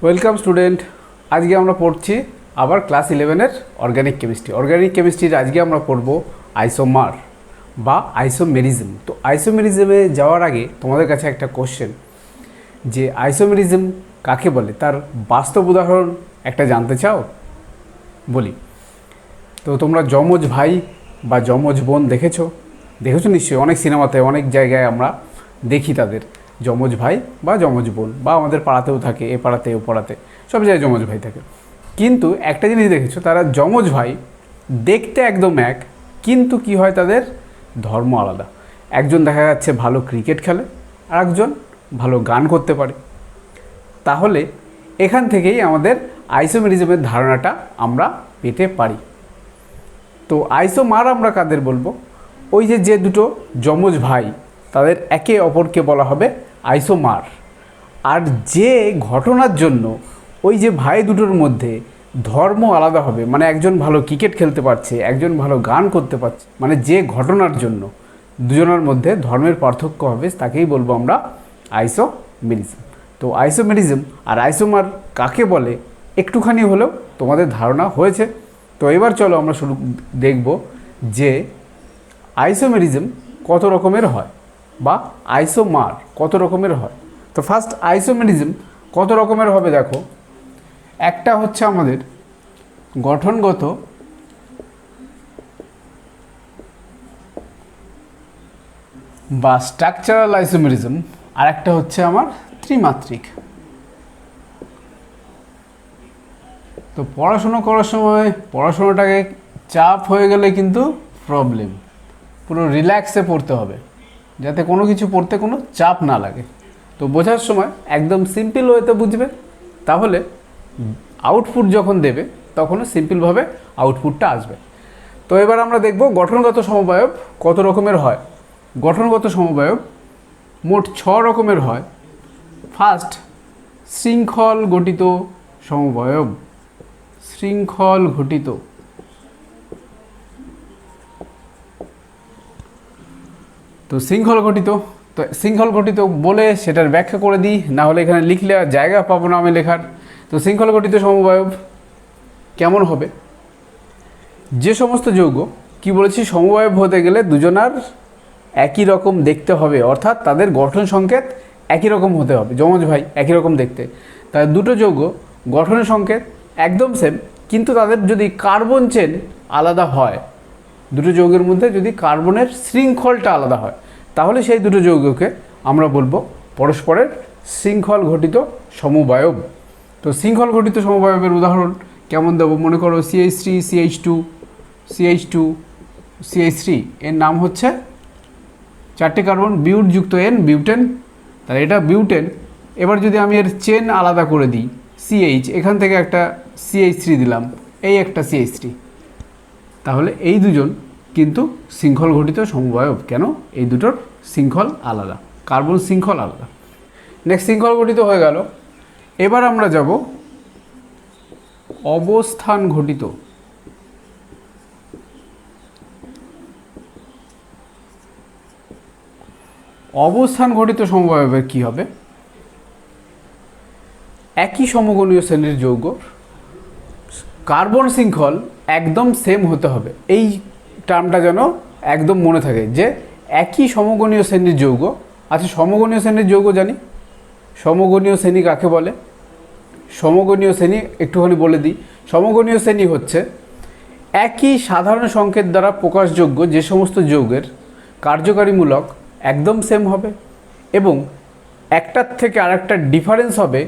Welcome student. আজকে আমরা পড়ছি আবার ক্লাস 11-এর অর্গানিক কেমিস্ট্রি। অর্গানিক কেমিস্ট্রির আজকে আমরা পড়ব আইসোমার বা আইসোমেরিজম। তো আইসোমেরিজমে যাওয়ার আগে তোমাদের কাছে একটা কোশ্চেন, যে আইসোমেরিজম কাকে বলে তার বাস্তব উদাহরণ একটা জানতে চাও? বলি। তো তোমরা যমজ ভাই বা যমজ বোন দেখেছো নিশ্চয়ই, অনেক সিনেমাতে অনেক জায়গায় আমরা দেখি তাদের যমজ ভাই বা যমজ বোন, বা আমাদের পাড়াতেও থাকে, এ পাড়াতে ও পাড়াতে সব জায়গায় যমজ ভাই থাকে। কিন্তু একটা জিনিস দেখেছো, তারা যমজ ভাই দেখতে একদম এক, কিন্তু কি হয় তাদের ধর্ম আলাদা। একজন দেখা যাচ্ছে ভালো ক্রিকেট খেলে, আর একজন ভালো গান করতে পারে। তাহলে এখান থেকেই আমাদের আইসোমেরিজমের ধারণাটা আমরা পেতে পারি। তো আইসোমার আমরা কাদের বলবো? ওই যে দুটো যমজ ভাই তাদের একে অপরকে বলা হবে আইসোমার। আর যে ঘটনার জন্য ওই যে ভাই দুটোর মধ্যে ধর্ম আলাদা হবে, মানে একজন ভালো ক্রিকেট খেলতে পারছে, একজন ভালো গান করতে পারছে, মানে যে ঘটনার জন্য দুজনের মধ্যে ধর্মের পার্থক্য হবে, তাকেই বলবো আমরা আইসোমেরিজম। তো আইসোমেরিজম আর আইসোমার কাকে বলে একটুখানি হলেও তোমাদের ধারণা হয়েছে। তো এবার চলো আমরা শুরু দেখব যে আইসোমেরিজম কত রকমের হয় বা আইসোমার কত রকমের হয়। তো ফার্স্ট আইসোমেরিজম কত রকমের হবে দেখো। একটা হচ্ছে আমাদের গঠনগত বা স্ট্রাকচারাল আইসোমেরিজম, আর একটা হচ্ছে আমার ত্রিমাত্রিক। তো পড়াশুনো করার সময় পড়াশোনাটাকে চাপ হয়ে গেলে কিন্তু প্রবলেম। পুরো রিল্যাক্সে পড়তে হবে, যাতে কোনো কিছু পড়তে কোনো চাপ না লাগে। তো বোঝার সময় একদম সিম্পল ওয়েতে বুঝবে, তাহলে আউটপুট যখন দেবে তখনও সিম্পলভাবে আউটপুটটা আসবে। তো এবার আমরা দেখব গঠনগত সমবায়ব কত রকমের হয়। গঠনগত সমবায়ব মোট 6 রকমের হয়। ফার্স্ট, শৃঙ্খল গঠিত সমবায়ব। শৃঙ্খল ঘটিত। তো শৃঙ্খল ঘটিত বলে সেটার ব্যাখ্যা করে দিই, না হলে এখানে লিখলে আর জায়গা পাবো না আমি লেখার। তো শৃঙ্খল ঘটিত সমবায়ব কেমন হবে? যে সমস্ত যৌগ, কি বলেছি, সমবায়ব হতে গেলে দুজনার একই রকম দেখতে হবে, অর্থাৎ তাদের গঠন সংকেত একই রকম হতে হবে। যমজ ভাই একই রকম দেখতে, তাই দুটো যৌগ গঠনের সংকেত একদম সেম, কিন্তু তাদের যদি কার্বন চেন আলাদা হয়, দুটো যৌগের মধ্যে যদি কার্বনের শৃঙ্খলটা আলাদা হয়, তাহলে সেই দুটো যৌগকে আমরা বলবো পরস্পরের শৃঙ্খল ঘটিত সমবায়ব। তো শৃঙ্খল ঘটিত সমবায়বের উদাহরণ কেমন দেবো? মনে করো CH3 CH2 CH3, এর নাম হচ্ছে 4টে কার্বন, বিউট যুক্ত N, বিউটেন। তাহলে এটা বিউটেন। এবার যদি আমি এর চেন আলাদা করে দিই, CH, এখান থেকে একটা CH3 দিলাম, এই একটা CH3, তাহলে এই দুজন কিন্তু শৃঙ্খল ঘটিত সমবায়ব। কেন? এই দুটোর শৃঙ্খল আলাদা, কার্বন শৃঙ্খল আলাদা। নেক্সট, শৃঙ্খল ঘটিত হয়ে গেল। এবার আমরা যাব অবস্থান ঘটিত। অবস্থান ঘটিত সমবায়বের কি হবে? একই সমগণীয় শ্রেণীর যৌগ কার্বন শৃঙ্খল একদম সেম হতে হবে। এই টার্মটা যেন একদম মনে থাকে যে একই সমগণীয় শ্রেণীর যৌগ। আচ্ছা, সমগণীয় শ্রেণীর যৌগ জানি। সমগণীয় শ্রেণী কাকে বলে? সমগণীয় শ্রেণী একটুখানি বলে দিই। সমগণীয় শ্রেণী হচ্ছে একই সাধারণ সংকেত দ্বারা প্রকাশযোগ্য যে সমস্ত যৌগের কার্যকারীমূলক একদম সেম হবে, এবং একটার থেকে আরেকটার ডিফারেন্স হবে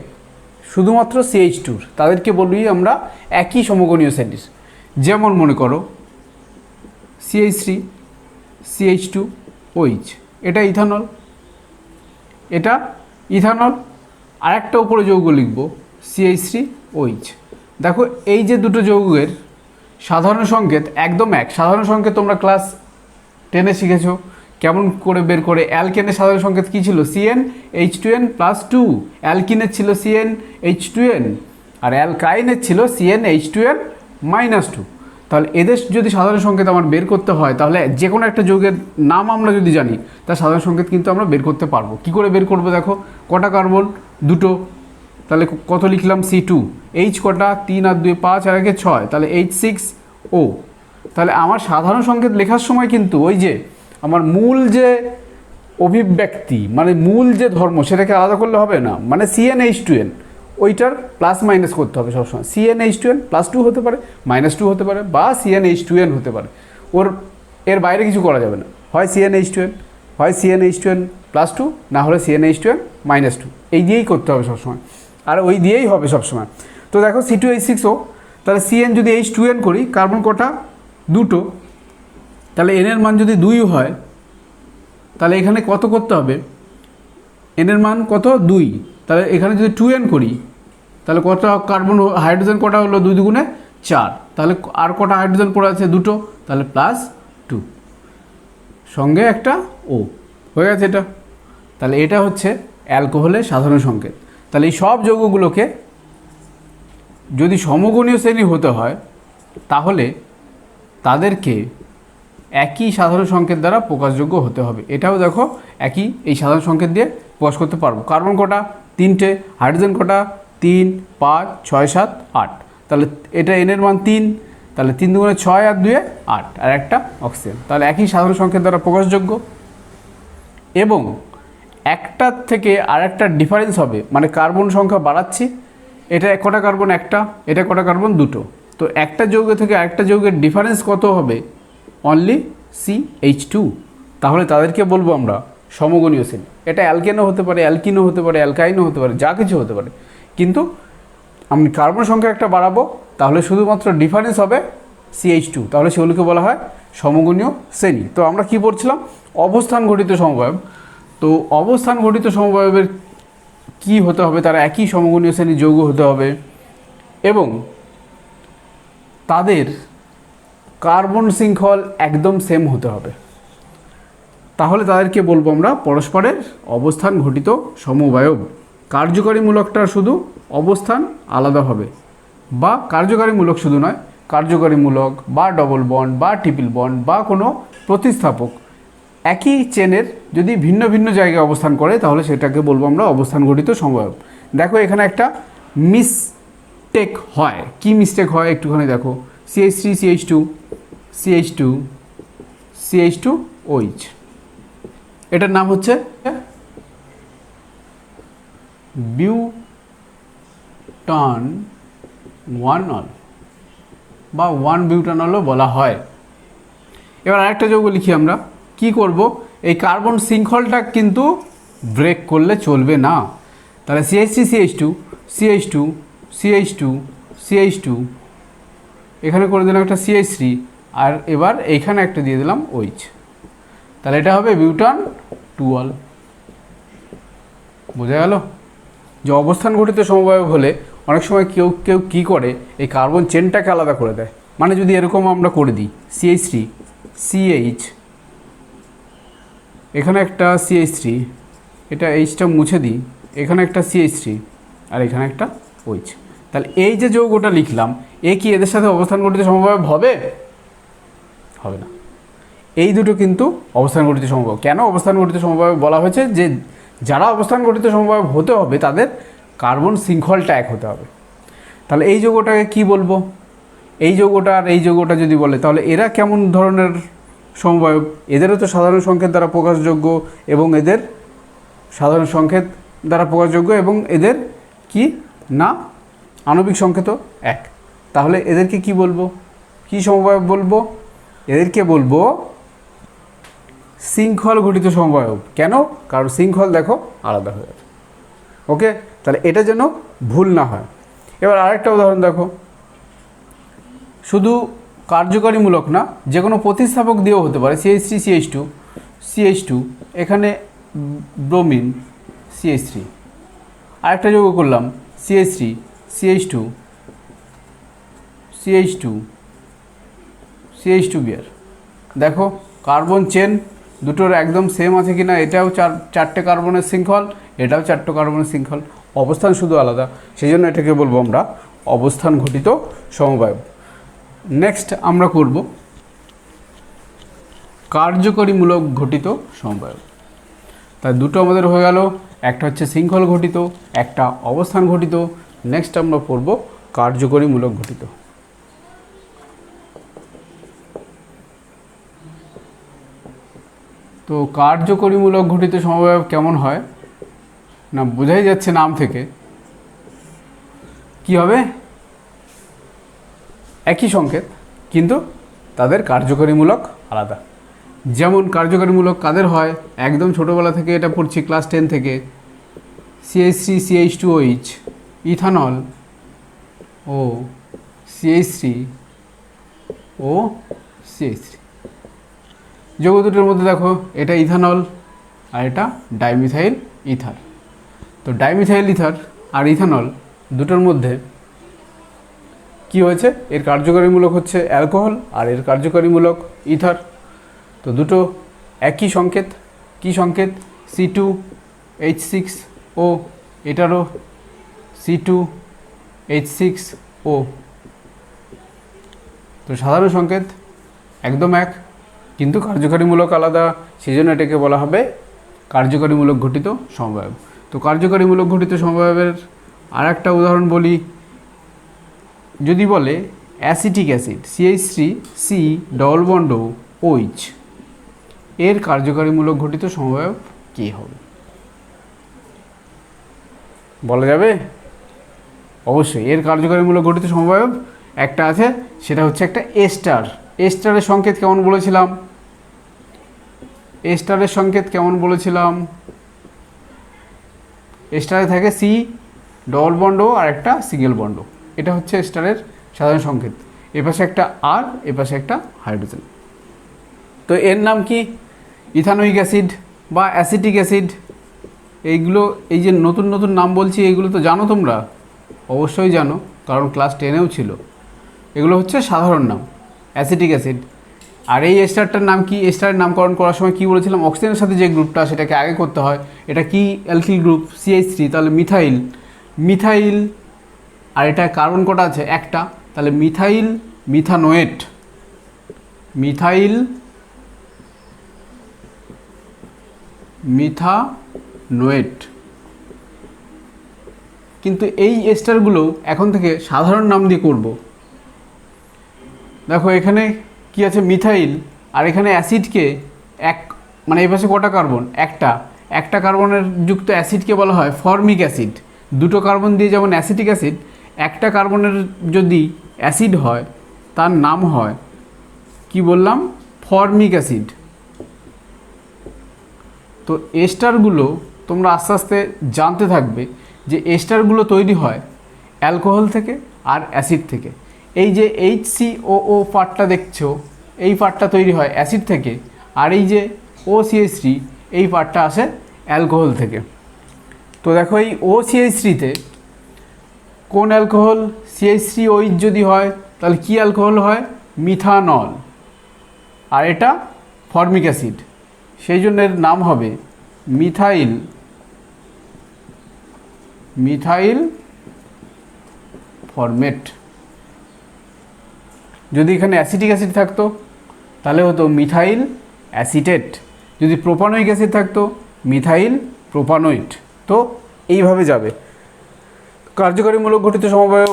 শুধুমাত্র CH2, তাদেরকে বলি আমরা একই সমগণীয় শ্রেণীর। যেমন মনে করো CH3 CH2OH, এটা ইথানল, এটা ইথানল। আর একটা উপরে যৌগ লিখব CH3OH। দেখো এই যে দুটো যৌগের সাধারণ সংকেত একদম এক। সাধারণ সংকেত তোমরা ক্লাস 10-এ শিখেছো কেমন করে বের করে। অ্যালকেনের সাধারণ সংকেত কী ছিল? CnH2n+2। অ্যালকিনের ছিল CnH2n, আর অ্যালকাইনের ছিল CnH2n-2। তাহলে এদের যদি সাধারণ সংকেত আমার বের করতে হয়, তাহলে যে কোনো একটা যৌগের নাম আমরা যদি জানি, তার সাধারণ সংকেত কিন্তু আমরা বের করতে পারবো। কি করে বের করবো? দেখো, কটা কার্বন? দুটো, তাহলে কত লিখলাম C2, H কটা 3 আর 2 5 আর 1 6, তাহলে H6O। তাহলে আমার সাধারণ সংকেত লেখার সময় কিন্তু ওই যে আমার মূল যে অভিব্যক্তি মানে মূল যে ধর্ম সেটাকে আলাদা করলে হবে না, মানে CnH2n ওইটার প্লাস মাইনাস করতে হবে সবসময়। CnH2n +2 হতে পারে, -2 হতে পারে, বা CnH2n হতে পারে, এর বাইরে কিছু করা যাবে না। হয় CnH2n, হয় CnH2n +2, না হলে CnH2n -2, এই দিয়েই করতে হবে সবসময়, আর ওই দিয়েই হবে সবসময়। তো দেখো C2H6O, তাহলে Cn যদি H2n করি, কার্বন কটা 2টো, তাহলে n এর মান যদি 2 হয় তাহলে এখানে কত করতে হবে, n এর মান কত 2, তাহলে এখানে যদি 2n করি তাহলে কত কার্বন হাইড্রোজেন কটা হলো, 2 দুগুণে 4, তাহলে আর কটা হাইড্রোজেন পড়ে আছে 2টো, তাহলে +2 সঙ্গে একটা O হয়ে গেছে এটা। তাহলে এটা হচ্ছে অ্যালকোহলের সাধারণ সংকেত। তাহলে এই সব যৌগগুলোকে যদি সমগণীয় শ্রেণী হতে হয় তাহলে তাদেরকে একই সাধারণ সংকেত দ্বারা প্রকাশযোগ্য হতে হবে। এটাও দেখো একই এই সাধারণ সংকেত দিয়ে প্রকাশ করতে পারবো। কার্বন কটা 3টে, হাইড্রোজেন কটা 3 5 6 7 8, তাহলে এটা n এর মান 3, তাহলে 3 দুগুণে 6 আর 2 8, আর একটা অক্সিজেন, তাহলে একই সাধারণ সংকেত দ্বারা প্রকাশযোগ্য। এবং একটার থেকে আরেকটা ডিফারেন্স হবে, মানে কার্বন সংখ্যা বাড়াচ্ছি, এটা কটা কার্বন একটা, এটা কটা কার্বন 2টো, তো একটা যৌগ থেকে আরেকটা যৌগের ডিফারেন্স কত হবে, অনলি CH2, তাহলে তাদেরকে বলবো আমরা সমগণীয় শ্রেণী। এটা অ্যালকেনও হতে পারে, অ্যালকিনও হতে পারে, অ্যালকাইনও হতে পারে, যা কিছু হতে পারে, কিন্তু আমি কার্বন সংখ্যা একটা বাড়াবো তাহলে শুধুমাত্র ডিফারেন্স হবে CH2, তাহলে সেগুলোকে বলা হয় সমগণীয় শ্রেণী। তো আমরা কি পড়ছিলাম, অবস্থান ঘটিত সমবায়ব। তো অবস্থান ঘটিত সমবায়বের কি হতে হবে, তারা একই সমগণীয় শ্রেণীর যৌগ হতে হবে এবং তাদের কার্বন শৃঙ্খল একদম সেম হতে হবে, তাহলে তাদেরকে বলবো আমরা পরস্পরের অবস্থান ঘটিত সমবায়ব। কার্যকারীমূলকটা শুধু অবস্থান আলাদা হবে, বা কার্যকারীমূলক শুধু নয়, কার্যকারীমূলক বা ডবল বন্ড বা ট্রিপল বন্ড বা কোনো প্রতিস্থাপক একই চেনের যদি ভিন্ন ভিন্ন জায়গায় অবস্থান করে তাহলে সেটাকে বলবো আমরা অবস্থান ঘটিত সমবায়ব। দেখো এখানে একটা মিসটেক হয়, কি মিসটেক হয় একটুখানি দেখো, CH3 CH2 CH2 CH2OH, এটার নাম হচ্ছে বিউটান 1 বা 1 বিউটানলও বলা হয়। এবার আরেকটা যৌগ লিখি আমরা, কি করব, এই কার্বন শৃঙ্খলটা কিন্তু ব্রেক করলে চলবে না, তাহলে CH3 CH2 CH2 CH2 CH2, এখানে করে দিলাম একটা CH3, আর এবার এইখানে একটা দিয়ে দিলাম OH, তাহলে এটা হবে বিউটান 2 বোঝা গেল। যে অবস্থান ঘটিত সমবায় হলে অনেক সময় কেউ কেউ কী করে, এই কার্বন চেনটাকে আলাদা করে দেয়, মানে যদি এরকম আমরা করে দিই CH3 CH, এখানে একটা CH3, এটা Hটা মুছে দিই, এখানে একটা CH3 আর এখানে একটা OH, তাহলে এই যে যৌগটা লিখলাম এ কি এদের সাথে অবস্থান ঘটিত সমবায় হবে? হবে না। এই দুটো কিন্তু অবস্থান ঘটিত সমবায়। কেন অবস্থান ঘটিত সমবায় বলা হয়েছে, যে যারা অবস্থান ঘটিত সমবায় হতে হবে তাদের কার্বন শৃঙ্খলটা এক হতে হবে। তাহলে এই যৌগটাকে কি বলবো, এই যৌগটা আর এই যৌগটা যদি বলে তাহলে এরা কেমন ধরনের সমবায়, এদেরও তো সাধারণ সংকেত দ্বারা প্রকাশযোগ্য এবং এদের সাধারণ সংকেত দ্বারা প্রকাশযোগ্য এবং এদের কি না আণবিক সংকেতও এক, তাহলে এদেরকে কি বলবো, কি সমবায় বলবো, এদেরকে বলবো শৃঙ্খল ঘটিত সমবায়ব। কেন? কারণ শৃঙ্খল দেখো আলাদা হয়ে যাবে। ওকে, তাহলে এটা যেন ভুল না হয়। এবার আরেকটা উদাহরণ দেখো, শুধু কার্যকারীমূলক না, যে কোনো প্রতিস্থাপক দিয়েও হতে পারে। CH3 CH2 CH2, এখানে ব্রোমিন CH3, আরেকটা যৌগ করলাম CH3 CH2 CH2 CH2 বিয়ার। দেখো কার্বন চেন দুটোর একদম সেম আছে কিনা, এটাও চারটে কার্বনের শৃঙ্খল, এটাও 4টে কার্বনের শৃঙ্খল, অবস্থান শুধু আলাদা, সেই জন্য এটাকে বলবো আমরা অবস্থান ঘটিত সমবায়। নেক্সট আমরা করব কার্যকরীমূলক ঘটিত সমবায়। তাই দুটো আমাদের হয়ে গেল, একটা হচ্ছে শৃঙ্খল ঘটিত, একটা অবস্থান ঘটিত, নেক্সট আমরা পড়ব কার্যকরীমূলক ঘটিত। তো কার্যকরীমূলক ঘটিত সমবায় কেমন হয় না, বোঝাই যাচ্ছে নাম থেকে। কি হবে? একই সংকেত কিন্তু তাদের কার্যকরীমূলক আলাদা। যেমন কার্যকরীমূলক কাদের হয়, একদম ছোটোবেলা থেকে এটা পড়ছি ক্লাস 10 থেকে, CH3CH2OH ইথানল ও CH3 ও CH3। যৌগ দুটোর মধ্যে দেখো এটা ইথানল আর এটা ডাইমিথাইল ইথার। তো ডাইমিথাইল ইথার আর ইথানল দুটোর মধ্যে কি হয়েছে, এর কার্যকরীমূলক হচ্ছে অ্যালকোহল আর এর কার্যকরীমূলক ইথার। তো দুটো একই সংকেত। কি সংকেত? C2H6O, এটারও C2H6O। তো সাধারণ সংকেত একদম এক, কিন্তু কার্যকরীমূলক আলাদা, সেই জন্য এটাকে বলা হবে কার্যকরীমূলক ঘটিত সমবায়। তো কার্যকরীমূলক ঘটিত সমবায়ের আর একটা উদাহরণ বলি, যদি বলে acetic acid CH3C double bond OH, এর কার্যকরীমূলক ঘটিত সমবায় কী হবে? বলা যাবে? অবশ্যই। এর কার্যকরীমূলক ঘটিত সমবায় একটা আছে, সেটা হচ্ছে একটা এস্টার। এস্টারের সংকেত কেমন বলেছিলাম? এস্টারের সংকেত কেমন বলেছিলাম? এস্টারে থাকে C ডবল বন্ড আর একটা সিঙ্গেল বন্ড, এটা হচ্ছে এস্টারের সাধারণ সংকেত। এপাশে একটা আর, এপাশে একটা হাইড্রোজেন। তো এর নাম কি? ইথানোয়িক অ্যাসিড বা অ্যাসিটিক অ্যাসিড। এইগুলো, এই যে নতুন নতুন নাম বলছি, এইগুলো তো জানো তোমরা, অবশ্যই জানো, কারণ ক্লাস 10-এও ছিল। এগুলো হচ্ছে সাধারণ নাম, অ্যাসিটিক অ্যাসিড। আর এই এস্টারটার নাম কি? এস্টারের নামকরণ করার সময় কি বলেছিলাম? অক্সিজেনের সাথে যে গ্রুপটা, সেটাকে আগে করতে হয়। এটা কি অ্যালকিল গ্রুপ CH3, তাহলে মিথাইল। মিথাইল আর এটা কার্বন কটা আছে? একটা, তাহলে মিথাইল মিথানোয়েট। মিথাইল মিথানোয়েট। কিন্তু এই এস্টারগুলো এখন থেকে সাধারণ নাম দিয়ে করব। দেখো এখানে কি আছে? মিথাইল, আর এখানে অ্যাসিডকে এক, মানে এই পাশে কটা কার্বন? একটা কার্বনের যুক্ত অ্যাসিডকে বলা হয় ফর্মিক অ্যাসিড। দুটো কার্বন দিয়ে যেমন অ্যাসিটিক অ্যাসিড, একটা কার্বনের যদি অ্যাসিড হয় তার নাম হয় কি বললাম? Formic acid. তো এস্টারগুলো তোমরা আস্তে আস্তে জানতে থাকবে যে এস্টারগুলো তৈরি হয় অ্যালকোহল থেকে আর অ্যাসিড থেকে। এই যে HCOO পার্টটা দেখছো, এই পার্টটা তৈরি হয় অ্যাসিড থেকে, আর এই যে OCH3 এই পার্টটা আসে অ্যালকোহল থেকে। তো দেখো এই OCH3-তে কোন অ্যালকোহল? CH3OH যদি হয় তাহলে কি অ্যালকোহল হয়? মিথানল। আর এটা ফর্মিক অ্যাসিড, সেই জন্য এর নাম হবে মিথাইল ফরমেট। যদি এখানে অ্যাসিটিক অ্যাসিড থাকতো তাহলে হতো মিথাইল অ্যাসিটেট। যদি প্রোপানোয়িক অ্যাসিড থাকতো মিথাইল প্রোপানোয়েট। তো এইভাবে যাবে। কার্যকরীমূলক ঘটিত সমবায়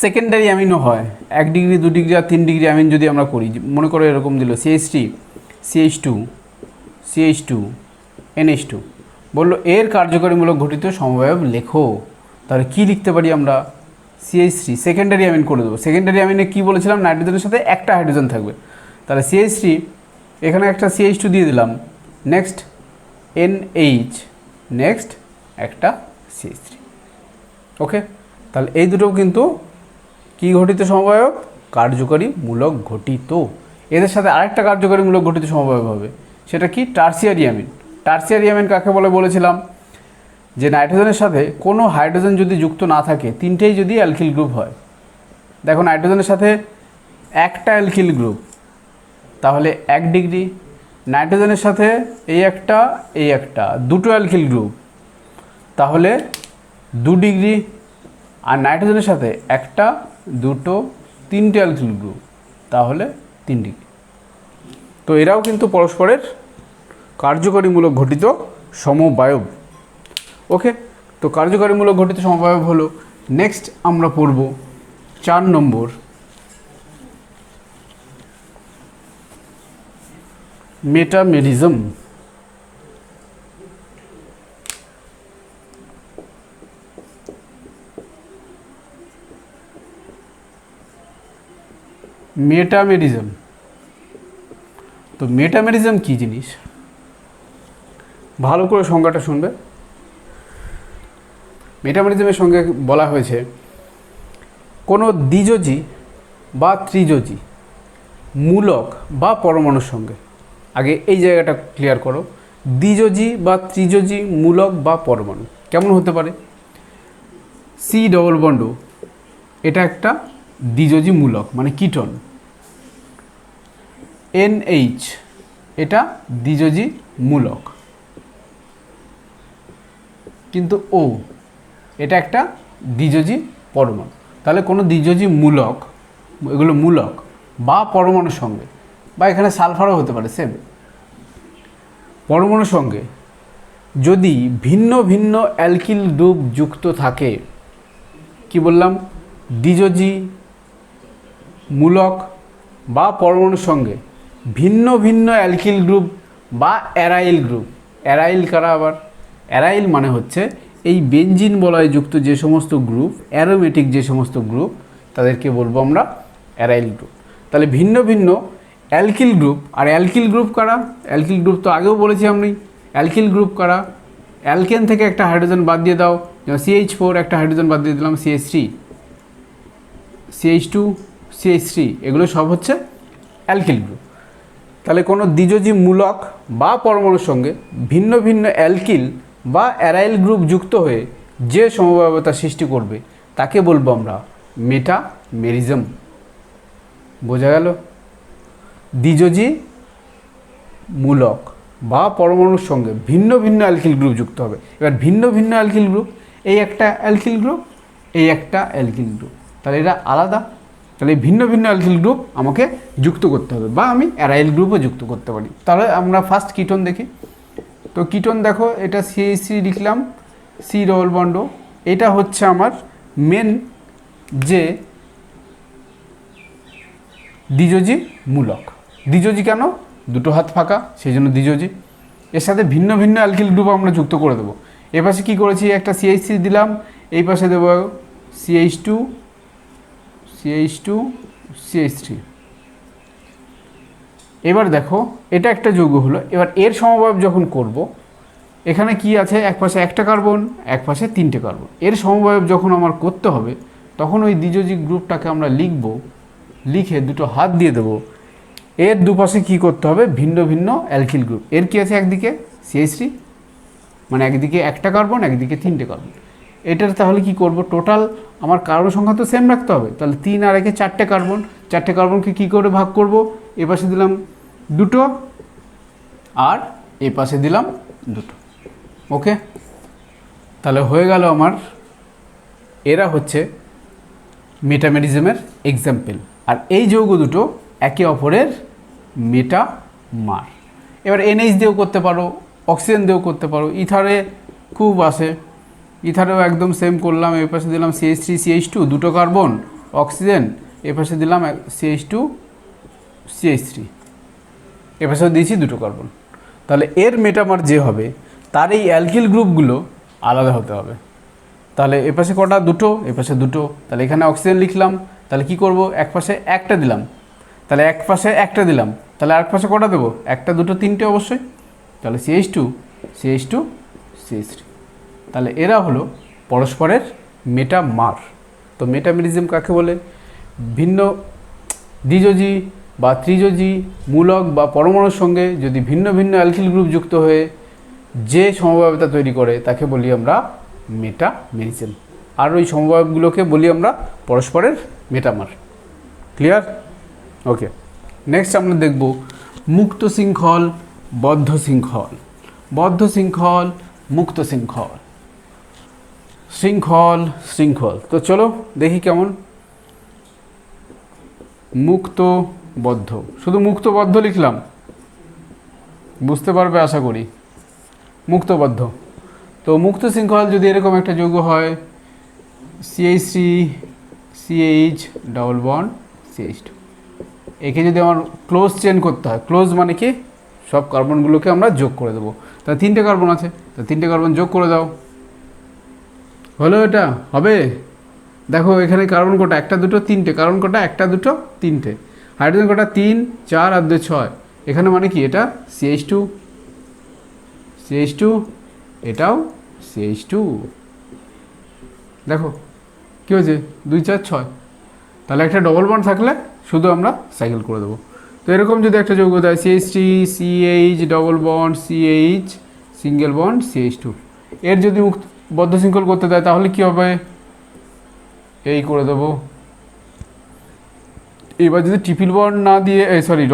সেকেন্ডারি অ্যামিনও হয়, 1 ডিগ্রি 2 ডিগ্রি আর 3 ডিগ্রি অ্যামিন যদি আমরা করি, মনে করো এরকম দিল CH3 CH2 NH2, বললো এর কার্যকরীমূলক ঘটিত সমবায় লেখো। তাহলে কি লিখতে পারি আমরা? CH3 সেকেন্ডারি অ্যামিন করে দেবো। সেকেন্ডারি অ্যামিনে কি বলেছিলাম? নাইট্রোজেনের সাথে একটা হাইড্রোজেন থাকবে। তাহলে CH3, এখানে একটা CH2 দিয়ে দিলাম, নেক্সট NH, নেক্সট একটা CH3। ওকে, তাহলে এই দুটোও কিন্তু কি ঘটিত সমবায়? কার্যকরীমূলক ঘটিত। এদের সাথে আরেকটা কার্যকরীমূলক ঘটিত সমবায় হবে, সেটা কি? Tertiary amine. টার্সিয়ারি অ্যামিন কাকে বলে বলেছিলাম? যে নাইট্রোজেনের সাথে কোনো হাইড্রোজেন যদি যুক্ত না থাকে, তিনটেই যদি অ্যালকিল গ্রুপ হয়। দেখো নাইট্রোজেনের সাথে একটা অ্যালকিল গ্রুপ, তাহলে 1 ডিগ্রি। নাইট্রোজেনের সাথে এই একটা দুটো অ্যালকিল গ্রুপ, তাহলে 2 ডিগ্রি। আর নাইট্রোজেনের সাথে একটা, দুটো, তিনটে অ্যালকিল গ্রুপ, তাহলে 3 ডিগ্রি। তো এরাও কিন্তু পরস্পরের কার্যকরীমূলক ঘটিত সমবায়ব। ওকে, তো কার্যকারীমূলক গঠিত সমবায়ব হলো। নেক্সট আমরা পড়ব 4 নম্বর মেটামেরিজম। মেটামেরিজম, তো মেটামেরিজম কি জিনিস ভালো করে সংজ্ঞাটা শুনবে। মেটামেরিজমের সঙ্গে বলা হয়েছে কোনো দ্বিযোজী বা ত্রিযোজী মূলক বা পরমাণুর সঙ্গে, আগে এই জায়গাটা ক্লিয়ার করো, দ্বিযোজী বা ত্রিযোজী মূলক বা পরমাণু কেমন হতে পারে? সি ডবল বন্ড, এটা একটা দ্বিযোজী মূলক মানে কিটন। NH, এটা দ্বিযোজী মূলক। কিন্তু O, এটা একটা দ্বিযোজী পরমাণু। তাহলে কোনো দ্বিযোজী মূলক, এগুলো মূলক বা পরমাণুর সঙ্গে, বা এখানে সালফারও হতে পারে সেম, পরমাণুর সঙ্গে যদি ভিন্ন ভিন্ন অ্যালকিল গ্রুপ যুক্ত থাকে, কি বললাম, দ্বিযোজী মূলক বা পরমাণুর সঙ্গে ভিন্ন ভিন্ন অ্যালকিল গ্রুপ বা অ্যারাইল গ্রুপ। অ্যারাইল কারা আবার? অ্যারাইল মানে হচ্ছে এই বেঞ্জিন বলয়যুক্ত যে সমস্ত গ্রুপ, অ্যারোমেটিক যে সমস্ত গ্রুপ, তাদেরকে বলবো আমরা অ্যারাইল গ্রুপ। তাহলে ভিন্ন ভিন্ন অ্যালকিল গ্রুপ, আর অ্যালকিল গ্রুপ কারা? অ্যালকিল গ্রুপ তো আগেও বলেছি আমি। অ্যালকিল গ্রুপ কারা? অ্যালকেন থেকে একটা হাইড্রোজেন বাদ দিয়ে দাও, যেমন CH4, একটা হাইড্রোজেন বাদ দিয়ে দিলাম CH3, CH2, CH3, এগুলো সব হচ্ছে অ্যালকিল গ্রুপ। তাহলে কোনো দ্বিযোজী মূলক বা পরমাণুর সঙ্গে ভিন্ন ভিন্ন অ্যালকিল বা অ্যারাইল গ্রুপ যুক্ত হয়ে যে সমবায়বতা সৃষ্টি করবে তাকে বলবো আমরা মেটামেরিজম। বোঝা গেল? দ্বিযোজী মূলক বা পরমাণুর সঙ্গে ভিন্ন ভিন্ন অ্যালকিল গ্রুপ যুক্ত হবে। এবার ভিন্ন ভিন্ন অ্যালকিল গ্রুপ, এই একটা অ্যালকিল গ্রুপ, এই একটা অ্যালকিল গ্রুপ, তাহলে এরা আলাদা। তাহলে ভিন্ন ভিন্ন অ্যালকিল গ্রুপ আমাকে যুক্ত করতে হবে, বা আমি অ্যারাইল গ্রুপও যুক্ত করতে পারি। তাহলে আমরা ফার্স্ট কিটোন দেখি। তো কিটোন দেখো, এটা CH3 লিখলাম, সি ডবল বন্ড, এটা হচ্ছে আমার মেন যে দ্বিযোজী মূলক। দ্বিযোজী কেন? দুটো হাত ফাঁকা, সেই জন্য দ্বিযোজী। এর সাথে ভিন্ন ভিন্ন অ্যালকিল গ্রুপ আমরা যুক্ত করে দেবো। এ পাশে কী করেছি, একটা CH3 দিলাম, এই পাশে দেবো CH2, CH2, CH3। এবার দেখো, এটা একটা যৌগ হলো। এবার এর সমবায় যখন করব, এখানে কি আছে, এক পাশে একটা কার্বন, এক পাশে 3টে কার্বন। এর সমবায় যখন আমার করতে হবে, তখন ওই দ্বিযোজী গ্রুপটাকে আমরা লিখব, লিখে দুটো হাত দিয়ে দেবো। এর দুপাশে কি করতে হবে, ভিন্ন ভিন্ন অ্যালকিল গ্রুপ। এর কি আছে, একদিকে CH3, মানে একদিকে একটা কার্বন, একদিকে 3টে কার্বন। এটার তাহলে কি করব, টোটাল আমার কার্বন সংখ্যা তো সেম রাখতে হবে। তাহলে 3 আর 1 4টে কার্বন, 4টে কার্বনকে কী করে ভাগ করব, এ পাশে দিলাম দুটো আর এ পাশে দিলাম দুটো। ওকে, তাহলে হয়ে গেল আমার, এরা হচ্ছে মেটামেরিজমের এক্সাম্পল। আর এই যৌগ দুটো একে অপরের মেটামার। এবার NH দিয়েও করতে পারো, অক্সিজেন দিয়েও করতে পারো, ইথারে খুব আসে, ইথারেও একদম সেম করলাম। এ পাশে দিলাম CH3, CH2, দুটো কার্বন, অক্সিজেন, এ পাশে দিলাম CH2, CH3, এ পাশেও দিয়েছি দুটো কার্বন। তাহলে এর মেটামার যে হবে, তার এই অ্যালকিল গ্রুপগুলো আলাদা হতে হবে। তাহলে এ পাশে কটা, দুটো, এ পাশে দুটো। তাহলে এখানে অক্সিজেন লিখলাম, তাহলে কি করব, এক পাশে একটা দিলাম, তাহলে এক পাশে একটা দিলাম, তাহলে আর পাশে কটা দেবো, একটা, দুটো, 3টে অবশ্যই। তাহলে CH2, CH2, CH3। তাহলে এরা হলো পরস্পরের মেটামার। তো মেটামেরিজম কাকে বলে? ভিন্ন দ্বিযোজী বা ত্রিযোজী মূলক বা পরমাণুর সঙ্গে যদি ভিন্ন ভিন্ন অ্যালকিল গ্রুপ যুক্ত হয়ে যে সমবায়বতা তৈরি করে তাকে বলি আমরা মেটামেরিজম। আর ওই সমবায়গুলোকে বলি আমরা পরস্পরের মেটামার। ক্লিয়ার? ওকে, নেক্সট আমরা দেখব মুক্ত শৃঙ্খল, বদ্ধ শৃঙ্খল। বদ্ধ শৃঙ্খল, মুক্ত শৃঙ্খল, শৃঙ্খল, শৃঙ্খল। তো চলো দেখি কেমন। মুক্ত বদ্ধ, শুধু মুক্ত বদ্ধ লিখলাম, বুঝতে পারবে আশা করি। মুক্তবদ্ধ। তো মুক্ত শৃঙ্খল যদি এরকম একটা যৌগ হয় CH3 CH double bond CH2, একে যদি আমার ক্লোজ চেন করতে হয়, ক্লোজ মানে কি সব কার্বনগুলোকে আমরা যোগ করে দেবো। তা 3টে কার্বন আছে, তা 3টে কার্বন যোগ করে দাও, হলো এটা হবে। দেখো এখানে কার্বন কটা, 1 2 3টে, কার্বন কটা 1 2 3টে, হাইড্রোজেন কটা 3 4 আর 2 6, এখানে মানে কি এটা CH2 CH2, এটাও CH2। দেখো কী হয়েছে 2 4 6, তাহলে একটা ডবল বন্ড থাকলে শুধু আমরা সাইকেল করে দেবো। তো এরকম যদি একটা যৌগ দেয় CH3 CH double bond CH single bond CH2, এর যদি বদ্ধ শৃঙ্খল করতে দেয় তাহলে কি হবে, এই করে দেবো। এবার যদি ট্রিপল বন্ড না দিয়ে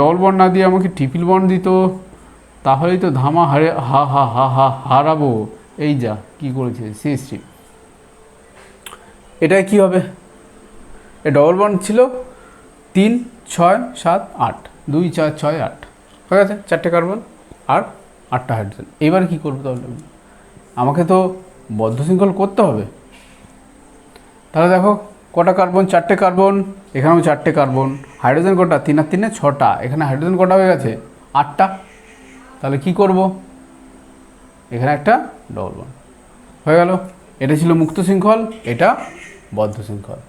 ডবল বন্ড না দিয়ে আমাকে ট্রিপল বন্ড দিত তাহলেই তো ধামা হারাবো। এই যা কি করেছে CH3, এটা কি হবে, এ ডবল বন্ড ছিল 3 6 7 8, 2 4 6 8 হয়ে গেছে, 4টে কার্বন আর 8টা হাইড্রোজেন। এবার কি করবো তাহলে, আমাকে তো বদ্ধ শৃঙ্খল করতে হবে। তাহলে দেখো কটা কার্বন, 4টে কার্বন, এখানেও 4টে কার্বন, হাইড্রোজেন কটা 3 আর 3 6টা, এখানে হাইড্রোজেন কটা হয়ে গেছে 8টা। তাহলে কি করব, এখানে একটা ডবল বন্ড হয়ে গেল। এটা ছিল মুক্ত শৃঙ্খল, এটা বদ্ধ শৃঙ্খল।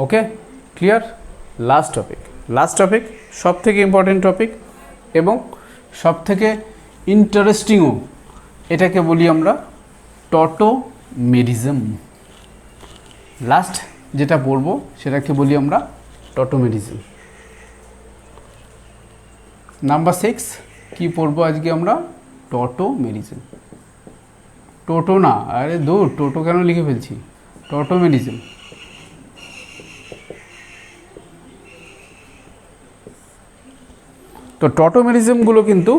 Okay clear. লাস্ট টপিক সব থেকে ইম্পর্টেন্ট টপিক এবং সব থেকে ইন্টারেস্টিংও, এটাকে বলি আমরা টটোমেরিজম। লাস্ট যেটা পড়বো সেটাকে বলি আমরা টটোমেরিজম। নাম্বার 6 কি পড়বো আজকে আমরা, টটোমেরিজম। টোটো না, আরে দূর, টোটো কেন লিখে ফেলছি, টটোমেরিজম। তো টটোমেরিজমগুলো কিন্তু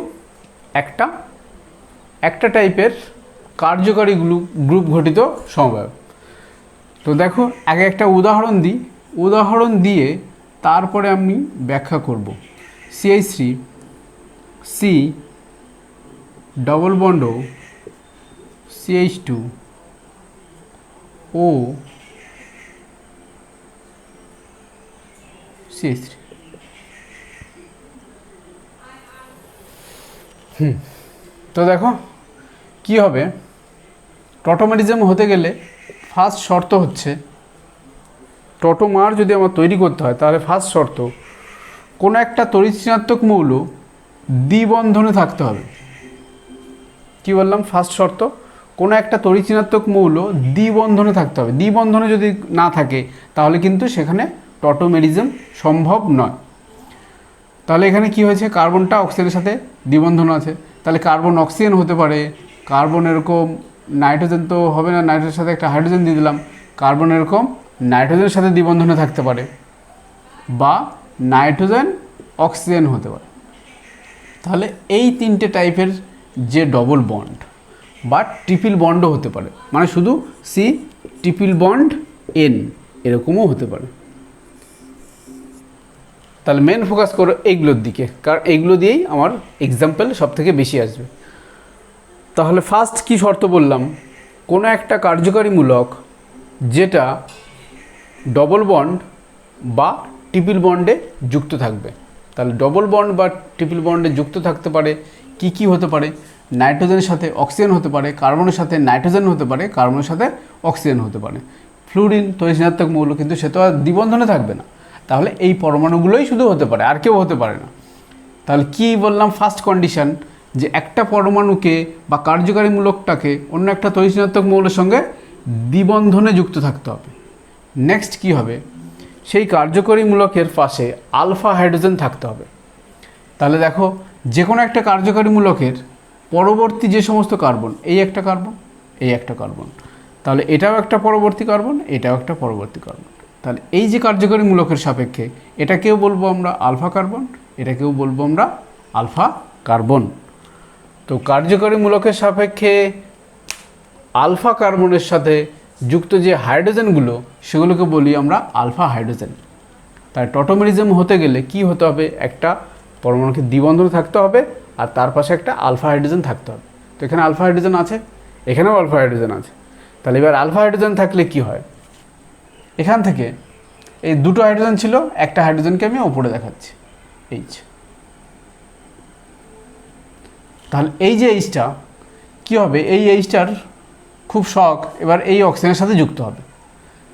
একটা টাইপের কার্যকারী গ্রুপ ঘটিত সমবায়। তো দেখো আগে একটা উদাহরণ দিয়ে তারপরে আমি ব্যাখ্যা করব। CH3 C double bond CH2 O CH3। তো দেখো কি হবে, টটোমেরিজম হতে গেলে ফার্স্ট শর্ত হচ্ছে, টটোমার যদি আমার তৈরি করতে হয় তাহলে ফার্স্ট শর্ত কোনো একটা তড়িৎ ঋণাত্মক মৌল দ্বিবন্ধনে থাকতে হবে। কি বললাম, ফার্স্ট শর্ত কোনো একটা তড়িৎ ঋণাত্মক মৌল দ্বিবন্ধনে থাকতে হবে। দ্বিবন্ধনে যদি না থাকে তাহলে কিন্তু সেখানে টটোমেরিজম সম্ভব নয়। তাহলে এখানে কি হয়েছে, কার্বনটা অক্সিজেনের সাথে দ্বিবন্ধন আছে, তাহলে কার্বন অক্সিজেন হতে পারে, কার্বন এরকম নাইট্রোজেন তো হবে না, নাইট্রোজেনের সাথে একটা হাইড্রোজেন দিয়ে দিলাম, কার্বন এরকম নাইট্রোজেনের সাথে দ্বিবন্ধনে থাকতে পারে, বা নাইট্রোজেন অক্সিজেন হতে পারে। তাহলে এই 3টে টাইপের যে ডবল বন্ড বা ট্রিপল বন্ডও হতে পারে, মানে শুধু C ট্রিপল বন্ড N এরকমও হতে পারে। তাহলে মেন ফোকাস করো এইগুলোর দিকে, কারণ এইগুলো দিয়েই আমার এক্সাম্পল সব থেকে বেশি আসবে। তাহলে ফার্স্ট কি শর্ত বললাম, কোনো একটা কার্যকারীমূলক যেটা ডবল বন্ড বা ট্রিপল বন্ডে যুক্ত থাকবে। তাহলে ডবল বন্ড বা ট্রিপল বন্ডে যুক্ত থাকতে পারে কি হতে পারে, নাইট্রোজেনের সাথে অক্সিজেন হতে পারে, কার্বনের সাথে নাইট্রোজেন হতে পারে, কার্বনের সাথে অক্সিজেন হতে পারে। ফ্লুরিন তড়িৎ ঋণাত্মক মৌল, কিন্তু সে তো আর দ্বিবন্ধনে থাকবে না, তাহলে এই পরমাণুগুলোই শুধু হতে পারে, আর কেউ হতে পারে না। তাহলে কি বললাম, ফার্স্ট কন্ডিশন যে একটা পরমাণুকে বা কার্যকারীমূলকটাকে অন্য একটা তড়িৎ ঋণাত্মক মৌলের সঙ্গে দ্বিবন্ধনে যুক্ত থাকতে হবে। নেক্সট কি হবে, সেই কার্যকরীমূলকের পাশে আলফা হাইড্রোজেন থাকতে হবে। তাহলে দেখো যে কোনো একটা কার্যকারীমূলকের পরবর্তী যে সমস্ত কার্বন, এই একটা কার্বন, এই একটা কার্বন, তাহলে এটাও একটা পরবর্তী কার্বন, এটাও একটা পরবর্তী কার্বন। তাহলে এই যে কার্যকরীমূলকের সাপেক্ষে এটাকেও বলবো আমরা আলফা কার্বন, এটাকেও বলবো আমরা আলফা কার্বন। তো কার্যকরীমূলকের সাপেক্ষে আলফা কার্বনের সাথে যুক্ত যে হাইড্রোজেনগুলো সেগুলোকে বলি আমরা আলফা হাইড্রোজেন। তাই টটোমেরিজম হতে গেলে কি হতে হবে, একটা পরমাণুকে দ্বিবন্ধনে থাকতে হবে আর তার পাশে একটা আলফা হাইড্রোজেন থাকতে হবে। তো এখানে আলফা হাইড্রোজেন আছে, এখানেও আলফা হাইড্রোজেন আছে। তাহলে এবার আলফা হাইড্রোজেন থাকলে কি হয়, এখান থেকে এই দুটো হাইড্রোজেন ছিল, একটা হাইড্রোজেনকে আমি ওপরে দেখাচ্ছি এইচ। তাহলে এই যে এইচটা কী হবে, এই এইচটার খুব শখ এবার এই অক্সিজেনের সাথে যুক্ত হবে।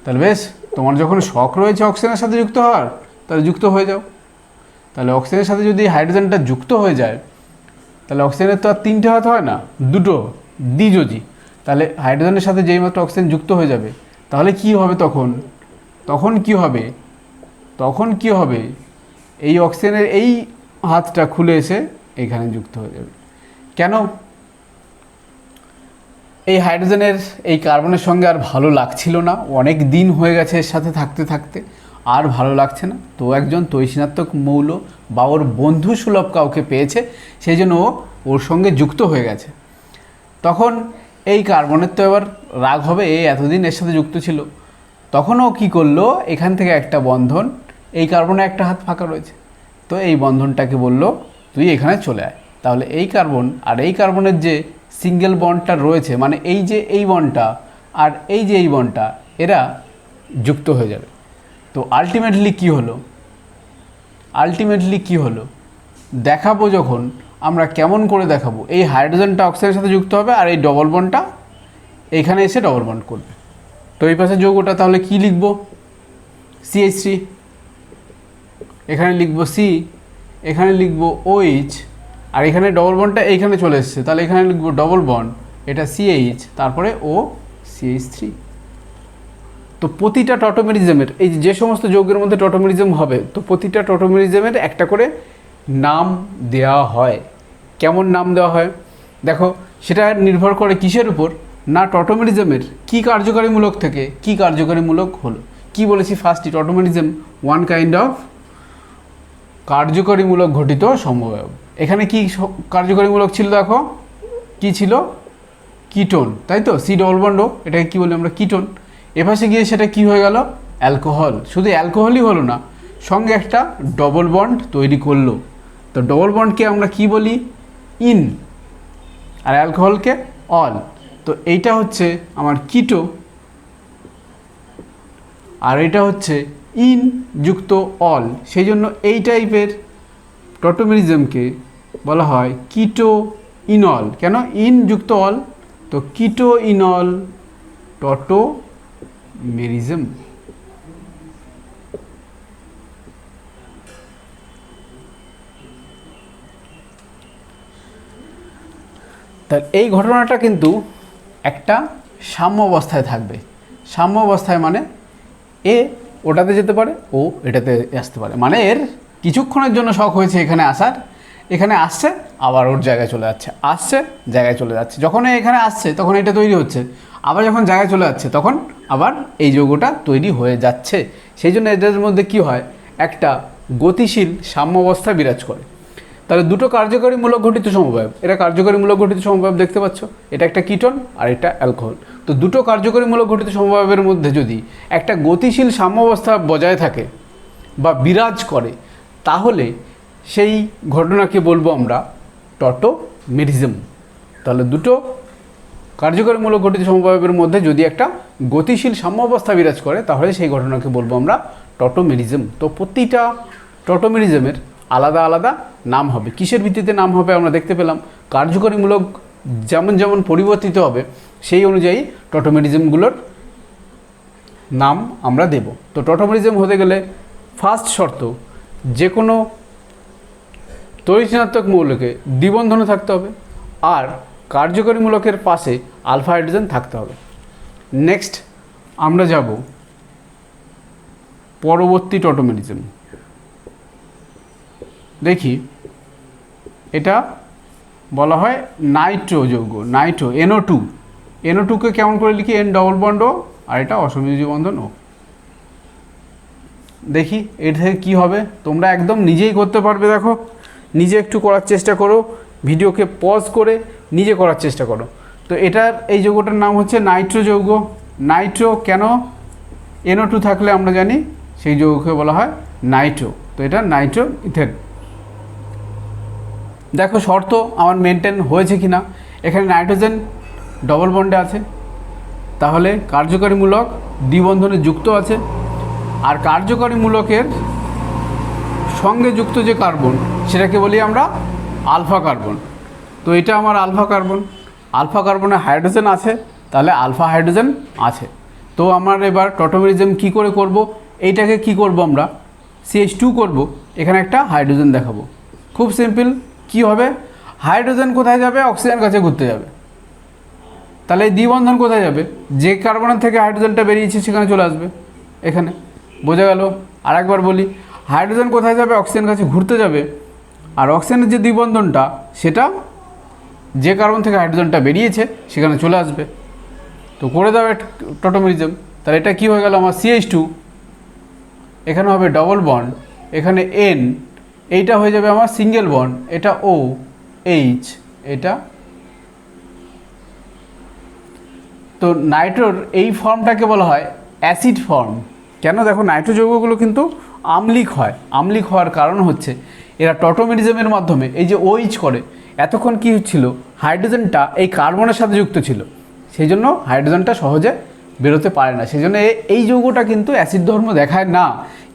তাহলে বেশ, তোমার যখন শখ রয়েছে অক্সিজেনের সাথে যুক্ত হওয়ার, তাহলে যুক্ত হয়ে যাও। তাহলে অক্সিজেনের সাথে যদি হাইড্রোজেনটা যুক্ত হয়ে যায়, তাহলে অক্সিজেনের তো আর তিনটে হাত হয় না, দুটো, দ্বিযোজী। তাহলে হাইড্রোজেনের সাথে যেই মাত্র অক্সিজেন যুক্ত হয়ে যাবে, তাহলে কি হবে তখন কি হবে এই অক্সিজেনের এই হাতটা খুলে এসে এইখানে যুক্ত হয়ে যাবে। কেন? এই হাইড্রোজেনের এই কার্বনের সঙ্গে আর ভালো লাগছিল না, অনেক দিন হয়ে গেছে এর সাথে থাকতে থাকতে, আর ভালো লাগছে না। তো একজন তৈশিনাত্মক মৌল বা ওর বন্ধু সুলভ কাউকে পেয়েছে, সেই জন্য ওর সঙ্গে যুক্ত হয়ে গেছে। তখন এই কার্বনের তো এবার রাগ হবে, এতদিন এর সাথে যুক্ত ছিল। তখনও কি করলো, এখান থেকে একটা বন্ধন, এই কার্বনে একটা হাত ফাঁকা রয়েছে, তো এই বন্ধনটাকে বললো তুই এখানে চলে আয়। তাহলে এই কার্বন আর এই কার্বনের যে সিঙ্গেল বন্ডটা রয়েছে, মানে এই যে এই বন্ডটা আর এই যে এই বন্ডটা, এরা যুক্ত হয়ে যাবে। তো আলটিমেটলি কি হলো দেখাবো যখন, আমরা কেমন করে দেখাবো, এই হাইড্রোজেনটা অক্সিজেনের সাথে যুক্ত হবে আর এই ডবল বন্ডটা এখানে এসে ডবল বন্ড করবে। তো এই পাশে যৌগটা তাহলে কি লিখব, CH3, এখানে লিখব C, এখানে লিখব OH, আর এখানে ডবল বন্ডটা এইখানে চলে এসছে, তাহলে এখানে লিখব ডবল বন্ড, এটা CH, তারপরে OCH3। তো প্রতিটা টটোমেরিজমের, এই যে সমস্ত যৌগের মধ্যে টটোমেরিজম হবে, তো প্রতিটা টটোমেরিজমের একটা করে নাম দেওয়া হয়। কেমন নাম দেওয়া হয় দেখো, সেটা নির্ভর করে কিসের উপর না, টটোমেরিজমের কি কার্যকারীমূলক থেকে কি কার্যকারীমূলক হলো। কি বলেছি ফার্স্টই, টটোমেরিজম ওয়ান কাইন্ড অফ কার্যকারীমূলক ঘটিত সমবায়। এখানে কি কার্যকারীমূলক ছিল দেখো, কি ছিল, কিটোন, তাই তো, C ডবল বন্ড, এটাকে কি বলি আমরা, কিটোন। এপাশে গিয়ে সেটা কি হয়ে গেল, অ্যালকোহল। শুধু অ্যালকোহলই হলো না, সঙ্গে একটা ডবল বন্ড তৈরি করলো। তো ডবল বন্ডকে আমরা কি বলি, ইন, আর অ্যালকোহলকে অল। তো এইটা হচ্ছে আমার কিটো, আর এটা হচ্ছে ইন যুক্ত অল, সেই জন্য এই টাইপের টটোমেরিজমকে বলা হয় কিটো ইনল। কেন, ইন যুক্ত অল, তো কিটো ইনল টটোমেরিজম। তার এই ঘটনাটা কিন্তু একটা সাম্য অবস্থায় থাকবে। সাম্য অবস্থায় মানে এ ওটাতে যেতে পারে, ও এটাতে আসতে পারে, মানে এর কিছুক্ষণের জন্য শখ হয়েছে এখানে আসার, এখানে আসছে আবার ওর জায়গায় চলে যাচ্ছে, আসছে জায়গায় চলে যাচ্ছে। যখন এখানে আসছে তখন এটা তৈরি হচ্ছে, আবার যখন জায়গায় চলে যাচ্ছে তখন আবার এই যৌগটা তৈরি হয়ে যাচ্ছে। সেই জন্য এদের মধ্যে কি হয়, একটা গতিশীল সাম্য অবস্থা বিরাজ করে। তাহলে দুটো কার্যকারীমূলক ঘটিত সমবায়, এরা কার্যকারীমূলক ঘটিত সমবায় দেখতে পাচ্ছ, এটা একটা কিটোন আর এটা অ্যালকোহল। তো দুটো কার্যকারীমূলক ঘটিত সমবায়ের মধ্যে যদি একটা গতিশীল সাম্যাবস্থা বজায় থাকে বা বিরাজ করে, তাহলে সেই ঘটনাকে বলবো আমরা টটোমেরিজম। তাহলে দুটো কার্যকারীমূলক ঘটিত সমবায়ের মধ্যে যদি একটা গতিশীল সাম্যাবস্থা বিরাজ করে, তাহলে সেই ঘটনাকে বলবো আমরা টটোমেরিজম। তো প্রতিটা টটোমেরিজমের আলাদা আলাদা নাম হবে। কিসের ভিত্তিতে নাম হবে আমরা দেখতে পেলাম, কার্যকারীমূলক যেমন যেমন পরিবর্তিত হবে সেই অনুযায়ী টটোমেরিজমগুলোর নাম আমরা দেব। তো টটোমেরিজম হতে গেলে ফার্স্ট শর্ত, যে কোনো তরিচানাত্মক মৌলকে দ্বিবন্ধনে থাকতে হবে আর কার্যকারীমূলকের পাশে আলফা হাইড্রোজেন থাকতে হবে। নেক্সট আমরা যাব পরবর্তী টটোমেরিজম। দেখি, এটা বলা হয় নাইট্রো যৌগ, নাইট্রো NO2। NO2কে কেমন করে লিখি, N ডবল বন্ড ও, আর এটা অসমযোজী বন্ধন ও। দেখি এটা থেকে কী হবে, তোমরা একদম নিজেই করতে পারবে। দেখো, নিজে একটু করার চেষ্টা করো, ভিডিওকে পজ করে নিজে করার চেষ্টা করো। তো এটার এই যৌগটার নাম হচ্ছে নাইট্রো যৌগ। নাইট্রো কেন, NO2 থাকলে আমরা জানি সেই যৌগকে বলা হয় নাইট্রো। তো এটা নাইট্রো ইথেন। দেখো শর্ত আমার মেনটেন হয়েছে কি না, এখানে নাইট্রোজেন ডবল বন্ডে আছে, তাহলে কার্যকরী মূলক দ্বিবন্ধনে যুক্ত আছে। আর কার্যকরী মূলকের সঙ্গে যুক্ত যে কার্বন সেটাকে বলি আমরা আলফা কার্বন। তো এটা আমার আলফা কার্বন, আলফা কার্বনে হাইড্রোজেন আছে, তাহলে আলফা হাইড্রোজেন আছে। তো আমার এবার টটোমেরিজম কি করে করব, এইটাকে কি করব আমরা CH2 করব, এখানে একটা হাইড্রোজেন দেখাবো। খুব সিম্পল, কি হবে, হাইড্রোজেন কোথায় যাবে, অক্সিজেন কাছে ঘুরতে যাবে। তাহলে এই দ্বিবন্ধন কোথায় যাবে, যে কার্বনের থেকে হাইড্রোজেনটা বেরিয়েছে সেখানে চলে আসবে, এখানে। বোঝা গেল? আর একবার বলি, হাইড্রোজেন কোথায় যাবে, অক্সিজেন কাছে ঘুরতে যাবে। আর অক্সিজেনের যে দ্বিবন্ধনটা সেটা যে কার্বন থেকে হাইড্রোজেনটা বেরিয়েছে সেখানে চলে আসবে। তো করে দেবে টটোমেরিজম। তাহলে এটা কি হয়ে গেল আমার CH2, এখানে হবে ডবল বন্ড, এখানে N, এইটা হয়ে যাবে আমার সিঙ্গেল বন্ড, এটা OH, এটা। তো নাইট্রোর এই ফর্মটাকে বলা হয় অ্যাসিড ফর্ম। কেন, দেখো নাইট্রো যৌগগুলো কিন্তু আম্লিক হয়। আম্লিক হওয়ার কারণ হচ্ছে এরা টটোমেরিজমের মাধ্যমে এই যে OH করে, এতক্ষণ কি হচ্ছিল, হাইড্রোজেনটা এই কার্বনের সাথে যুক্ত ছিল, সেই জন্য হাইড্রোজেনটা সহজে বেরোতে পারে না, সেই জন্য এই যৌগটা কিন্তু অ্যাসিড ধর্ম দেখায় না।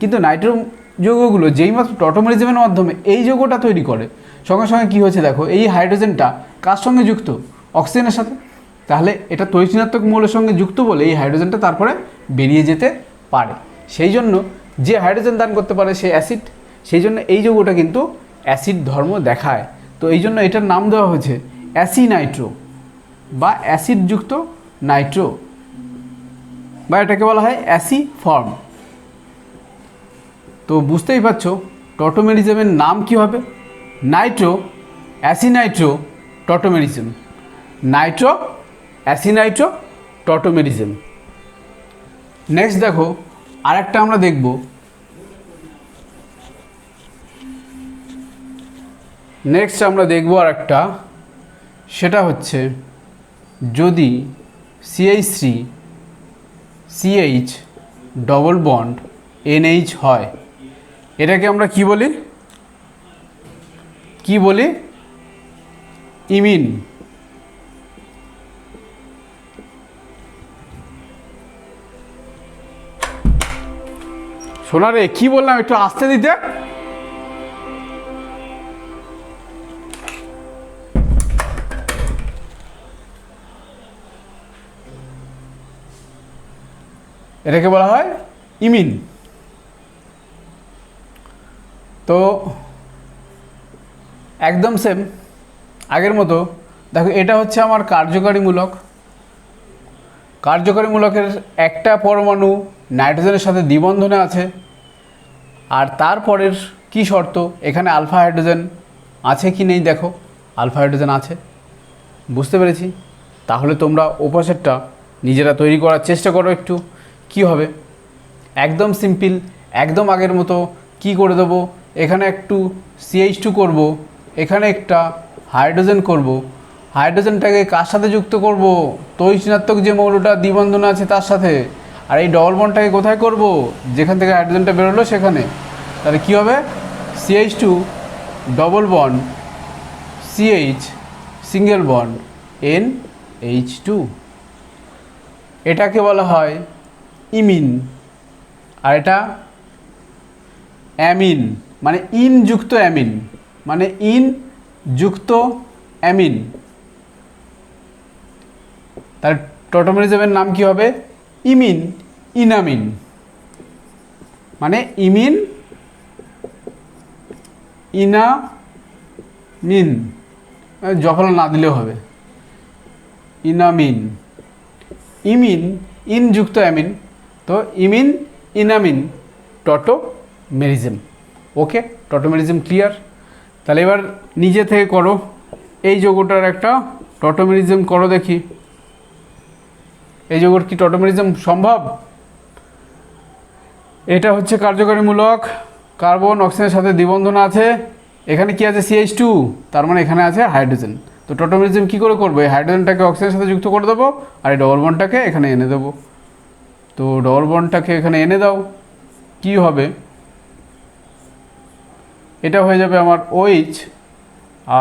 কিন্তু নাইট্রো যৌগগুলো যেই মাত্র টটোমেরিজমের মাধ্যমে এই যৌগটা তৈরি করে, সঙ্গে সঙ্গে কী হচ্ছে দেখো, এই হাইড্রোজেনটা কার সঙ্গে যুক্ত, অক্সিজেনের সাথে। তাহলে এটা তৈজনাত্মক মৌলের সঙ্গে যুক্ত বলে এই হাইড্রোজেনটা তারপরে বেরিয়ে যেতে পারে। সেই জন্য যে হাইড্রোজেন দান করতে পারে সে অ্যাসিড, সেই জন্য এই যৌগটা কিন্তু অ্যাসিড ধর্ম দেখায়। তো এই জন্য এটার নাম দেওয়া হয়েছে অ্যাসিনাইট্রো বা অ্যাসিডযুক্ত নাইট্রো, বা এটাকে বলা হয় অ্যাসি ফর্ম। তো বুঝতেই পারছো টটোমেরিজমের নাম কি হবে, nitro acinitro tautomerism, nitro acinitro tautomerism. Next দেখো আরেকটা আমরা দেখব, আরেকটা, সেটা হচ্ছে যদি CH3CH ডবল বন্ড NH হয়, এটাকে আমরা কি বলি, ইমিন। শোনা রে, কি বললাম, একটু আস্তে দিতে। এটাকে বলা হয় ইমিন। তো একদম সেম আগের মতো, দেখো এটা হচ্ছে আমার কার্যকারী মূলক। কার্যকারী মূলকের একটা পরমাণু নাইট্রোজেনের সাথে দ্বিবন্ধনে আছে, আর তারপরের কি শর্ত, এখানে আলফা হাইড্রোজেন আছে কি নেই, দেখো আলফা হাইড্রোজেন আছে। বুঝতে পেরেছি? তাহলে তোমরা ওপাশেরটা নিজেরা তৈরি করার চেষ্টা করো একটু। কি হবে, একদম সিম্পল, একদম আগের মতো। কি করে দেবো, এখানে একটু CH2 করব, এখানে একটা হাইড্রোজেন করব, হাইড্রোজেনটাকে কার সাথে যুক্ত করব, তৈজনাত্মক যে মৌলটা দ্বিবন্ধন আছে তার সাথে। আর এই ডবল বন্ডটাকে কোথায় করব, যেখান থেকে হাইড্রোজেনটা বেরোলো সেখানে। তাহলে কী হবে, CH2 double bond CH single bond NH2, এটাকে বলা হয় ইমিন। আর এটা অ্যামিন, মানে ইন যুক্ত অ্যামিন, মানে ইন যুক্ত অ্যামিন। তার টটোমেরিজমের নাম কি হবে, ইমিন ইনামিন, মানে ইমিন ইনামিন, যখন না দিলেও হবে, ইনামিন, ইমিন ইন যুক্ত অ্যামিন। তো ইমিন ইনামিন টটোমেরিজম। ওকে, টটোমেরিজম ক্লিয়ার? তাহলে এবার নিজে থেকে করো, এই যৌগটার একটা টটোমেরিজম করো দেখি। এই যৌগের কি টটোমেরিজম সম্ভব? এটা হচ্ছে কার্যকরী মূলক, কার্বন অক্সিজেনের সাথে দ্বিবন্ধন আছে, এখানে কি আছে CH2, তার মানে এখানে আছে হাইড্রোজেন। তো টটোমেরিজম কী করে করবো, এই হাইড্রোজেনটাকে অক্সিজেনের সাথে যুক্ত করে দেবো, আর এই ডবল বন্ডটাকে এখানে এনে দেবো। তো ডবল বন্ডটাকে এখানে এনে দাও, কি হবে, এটা হয়ে যাবে আমার OH,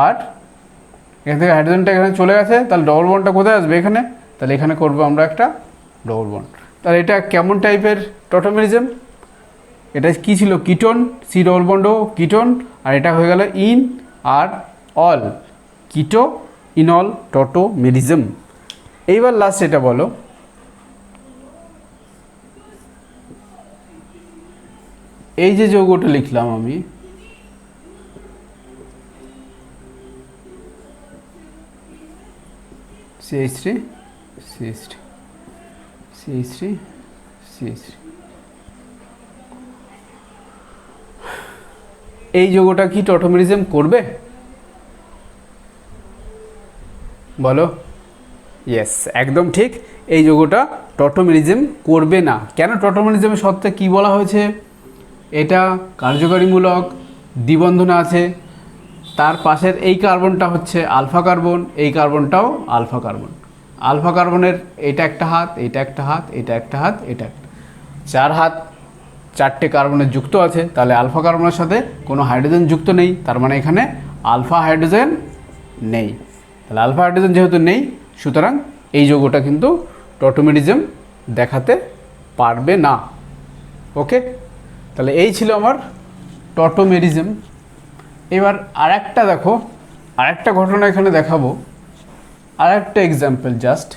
আর এখান থেকে হাইড্রোজেনটা এখানে চলে গেছে, তাহলে ডবল বন্ডটা কোথায় আসবে? এখানে। তাহলে এখানে করবো আমরা একটা ডবল বন্ড। তাহলে এটা কেমন টাইপের টটোমেরিজম? এটা কি ছিল? কিটোন, সি ডবল বন্ডও কিটোন, আর এটা হয়ে গেল ইন আর অল, কিটো ইনল টটোমেরিজম। এইবার লাস্ট এটা বলো, এই যে যৌগটা লিখলাম আমি, CH3 CH3 CH3 CH3, এই যৌগটা কি টটোমেরিজম করবে? বলো। ইয়েস, একদম ঠিক, এই যৌগটা টটোমেরিজম করবে না। কেন? টটোমেরিজমের শর্তে কি বলা হয়েছে? এটা কার্যকারীমূলক, দ্বিবন্ধনে আছে, তার পাশের এই কার্বনটা হচ্ছে আলফা কার্বন, এই কার্বনটাও আলফা কার্বন। আলফা কার্বনের এটা একটা হাত, এটা একটা হাত, এটা একটা হাত, এটা একটা, 4 হাত, 4টে কার্বনের যুক্ত আছে। তাহলে আলফা কার্বনের সাথে কোনো হাইড্রোজেন যুক্ত নেই, তার মানে এখানে আলফা হাইড্রোজেন নেই। তাহলে আলফা হাইড্রোজেন যেহেতু নেই, সুতরাং এই যৌগটা কিন্তু টটোমেরিজম দেখাতে পারবে না। ওকে, তাহলে এই ছিল আমার টটোমেরিজম। এবার আরেকটা দেখো, আরেকটা ঘটনা এখানে দেখাবো, আরেকটা example just.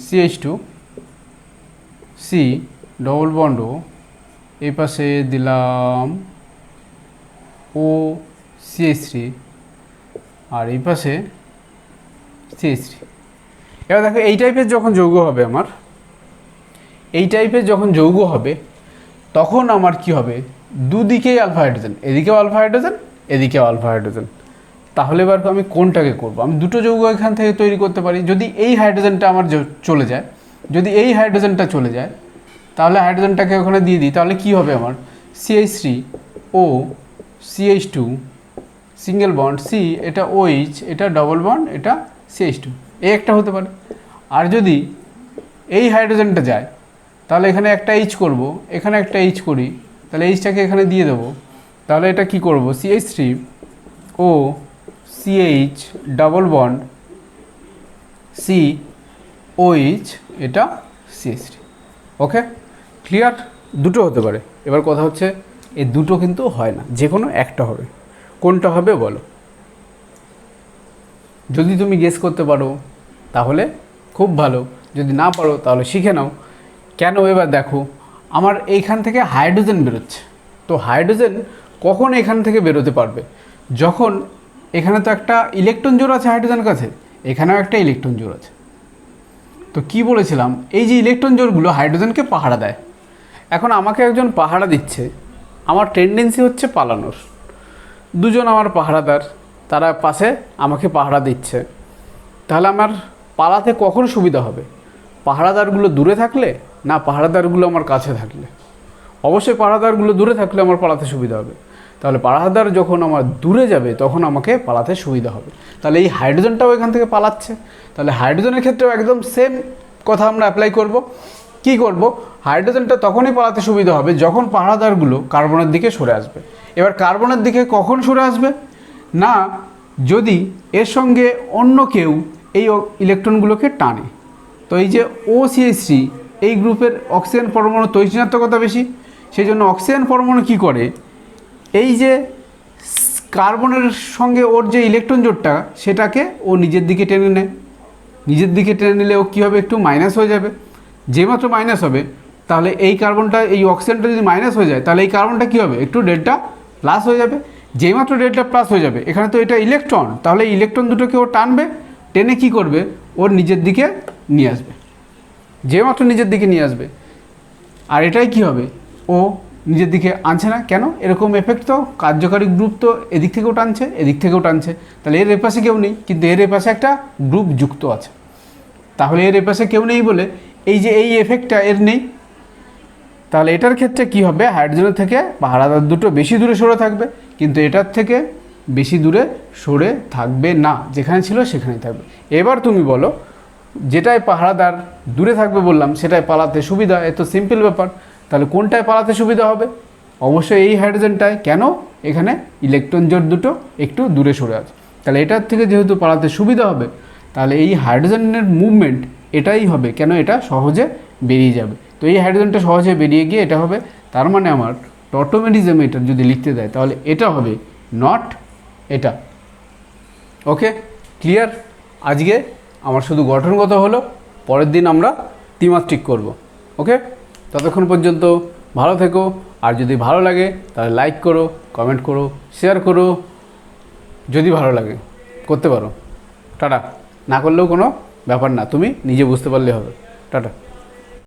CH2 C double bond, এই পাশে দিলাম O CH3, আর এই পাশে CH3। এবার দেখো এই টাইপের যখন যৌগ হবে আমার, এই টাইপের যখন যৌগ হবে তখন আমার কি হবে? দুদিকেই আলফা হাইড্রোজেন, এদিকেও আলফা হাইড্রোজেন, এদিকেও আলফা হাইড্রোজেন। তাহলে এবার আমি কোনটাকে করব? আমি দুটো যৌগ এখান থেকে তৈরি করতে পারি। যদি এই হাইড্রোজেনটা আমার চলে যায়, যদি এই হাইড্রোজেনটা চলে যায়, তাহলে হাইড্রোজেনটাকে ওখানে দিয়ে দিই, তাহলে কি হবে আমার? CH3 O CH2 single bond C, এটা OH, এটা ডবল বন্ড, এটা CH2, এই একটা হতে পারে। আর যদি এই হাইড্রোজেনটা যায়, তাহলে এখানে একটা H করব, এখানে একটা H করি, তাহলে Hটাকে এখানে দিয়ে দেবো। তাহলে এটা কি করব? CH3 O CH double bond C OH, এটা CH3। ওকে, ক্লিয়ার? দুটো হতে পারে। এবার কথা হচ্ছে এই দুটো কিন্তু হয় না, যে কোনো একটা হবে। কোনটা হবে বলো? যদি তুমি গেস করতে পারো তাহলে খুব ভালো, যদি না পারো তাহলে শিখে নাও। কেন? এবার দেখো, আমার এইখান থেকে হাইড্রোজেন বেরোচ্ছে, তো হাইড্রোজেন কখন এখান থেকে বেরোতে পারবে? যখন এখানে তো একটা ইলেকট্রন জোড় আছে হাইড্রোজেন কাছে, এখানেও একটা ইলেকট্রন জোড় আছে। তো কি বলেছিলাম? এই যে ইলেকট্রন জোড়গুলো হাইড্রোজেনকে পাহারা দেয়। এখন আমাকে একজন পাহারা দিচ্ছে, আমার টেন্ডেন্সি হচ্ছে পালানোর। দুজন আমার পাহারাদার, তারা পাশে আমাকে পাহারা দিচ্ছে, তাহলে আমার পালাতে কখন সুবিধা হবে? পাহারাদারগুলো দূরে থাকলে, না পাহারাদারগুলো আমার কাছে থাকলে? অবশ্যই পাহারাদারগুলো দূরে থাকলে আমার পালাতে সুবিধা হবে। তাহলে পাহারাদার যখন আমার দূরে যাবে তখন আমাকে পালাতে সুবিধা হবে। তাহলে এই হাইড্রোজেনটাও এখান থেকে পালাচ্ছে, তাহলে হাইড্রোজেনের ক্ষেত্রেও একদম সেম কথা আমরা অ্যাপ্লাই করব। কি করব? হাইড্রোজেনটা তখনই পালাতে সুবিধা হবে যখন পাহারাদারগুলো কার্বনের দিকে সরে আসবে। এবার কার্বনের দিকে কখন সরে আসবে? না, যদি এর সঙ্গে অন্য কেউ এই ইলেকট্রনগুলোকে টানে। তো এই যে OCH3, এই গ্রুপের অক্সিজেন পরমাণু তৈজনাত্মকতা বেশি, সেই জন্য অক্সিজেন পরমাণু কি করে? এই যে কার্বনের সঙ্গে ওর যে ইলেকট্রন জোড়টা, সেটাকে ও নিজের দিকে টেনে নেয়। নিজের দিকে টেনে নিলে ও কী হবে? একটু মাইনাস হয়ে যাবে। যেমাত্র মাইনাস হবে, তাহলে এই কার্বনটা, এই অক্সিজেনটা যদি মাইনাস হয়ে যায়, তাহলে এই কার্বনটা কী হবে? একটু ডেল্টা প্লাস হয়ে যাবে। যেইমাত্র ডেল্টা প্লাস হয়ে যাবে, এখানে তো এটা ইলেকট্রন, তাহলে ইলেকট্রন দুটোকে ও টানবে, টেনে কি করবে? ওর নিজের দিকে নিয়ে আসবে। যেমাত্র নিজের দিকে নিয়ে আসবে, আর এটাই কি হবে? ও নিজের দিকে আনছে না কেন? এরকম এফেক্ট তো কার্যকারী গ্রুপ তো এদিক থেকেও টানছে, এদিক থেকেও টানছে, তাহলে এর এপাশে কেউ নেই, কিন্তু এর এপাশে একটা গ্রুপ যুক্ত আছে। তাহলে এর এপাশে কেউ নেই বলে এই যে এই এফেক্টটা এর নেই। তাহলে এটার ক্ষেত্রে কি হবে? হাইড্রোজেনের থেকে পাহারাদার দুটো বেশি দূরে সরে থাকবে, কিন্তু এটার থেকে বেশি দূরে সরে থাকবে না, যেখানে ছিল সেখানেই থাকবে। এবার তুমি বলো, যেটায় পাহারাদার দূরে থাকবে বললাম সেটাই পালাতে সুবিধা, এত সিম্পল ব্যাপার। তাহলে কোনটায় পালাতে সুবিধা হবে? অবশ্যই এই হাইড্রোজেনটায় কেন এখানে ইলেকট্রন জোট দুটো একটু দূরে সরে আছে, তাহলে এটার থেকে যেহেতু পালাতে সুবিধা হবে, তাহলে এই হাইড্রোজেনের মুভমেন্ট এটাই হবে, কেন এটা সহজে বেরিয়ে যাবে। তো এই হাইড্রোজেনটা সহজে বেরিয়ে গিয়ে এটা হবে, তার মানে আমার টটোমেরিজম এটা যদি লিখতে দেয় তাহলে এটা হবে, নট এটা। ওকে, ক্লিয়ার? আজকে আমার শুধু গঠনগত হলো, পরের দিন আমরা ত্রিমাত্রিক করব। ওকে, ততক্ষণ পর্যন্ত ভালো থেকো, আর যদি ভালো লাগে তাহলে লাইক করো, কমেন্ট করো, শেয়ার করো, যদি ভালো লাগে করতে পারো। টাটা। না করলেও কোনো ব্যাপার না, তুমি নিজে বুঝতে পারলে হবে। টাটা।